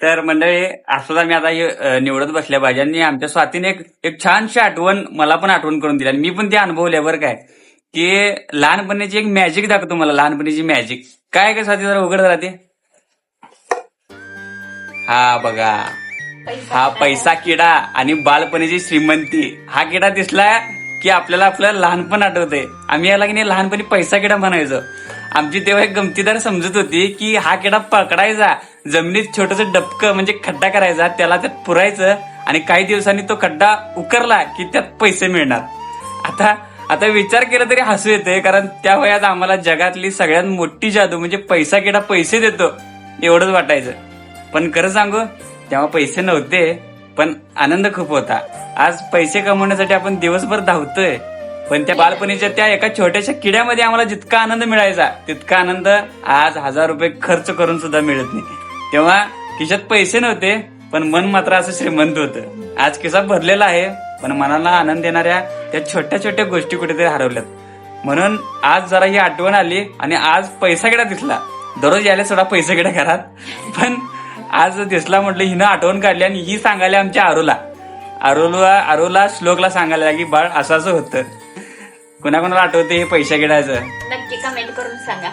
तर मंडळी असं मी आता हे निवडत बसल्या पाहिजे आणि आमच्या स्वातीने एक छानशी आठवण मला पण आठवण करून दिली आणि मी पण ते अनुभवल्या बरं काय की लहानपणीची एक मॅजिक दाखवतो मला लहानपणीची मॅजिक काय काय स्वाती जरा उघड राहते. हा बघा हा पैसा किडा आणि बालपणीची श्रीमंती हा किडा दिसला की आपल्याला आपलं लहानपण आठवतंय. आम्ही याला की नाही लहानपणी पैसा किडा म्हणायचो. आमची तेव्हा एक गमतीदार समजत होती की हा किडा पकडायचा जमिनीत छोटस डबकं म्हणजे खड्डा करायचा त्याला त्यात पुरायचं आणि काही दिवसांनी तो खड्डा उकरला की त्यात पैसे मिळणार. आता आता विचार केला तरी हसू येते कारण त्या वयात आम्हाला जगातली सगळ्यात मोठी जादू म्हणजे पैसा किडा पैसे देतो एवढंच वाटायचं. पण खरं सांगू तेव्हा पैसे नव्हते पण आनंद खूप होता. आज पैसे कमवण्यासाठी आपण दिवसभर धावतोय पण त्या बालपणीच्या त्या एका छोट्याशा किड्यामध्ये आम्हाला जितका आनंद मिळायचा तितका आनंद आज 1000 रुपये खर्च करून सुद्धा मिळत नाही. तेव्हा खिशात पैसे नव्हते पण मन मात्र असं श्रीमंत होतं. आज खिसा भरलेला आहे पण मनाला आनंद देणाऱ्या त्या छोट्या छोट्या गोष्टी कुठेतरी हरवल्यात. म्हणून आज जरा ही आठवण आली आणि आज पैसा किडा दिसला. दररोज यायला सोडा पैसा किडा घरात पण आज दिसला म्हटलं हिनं आठवण काढली आणि ही सांगायला आमच्या आरूला श्लोकला सांगायला की बाळ असं असं होतं. कुणाकुणाला आठवते हे पैसा किडायचं नक्की कमेंट करून सांगा.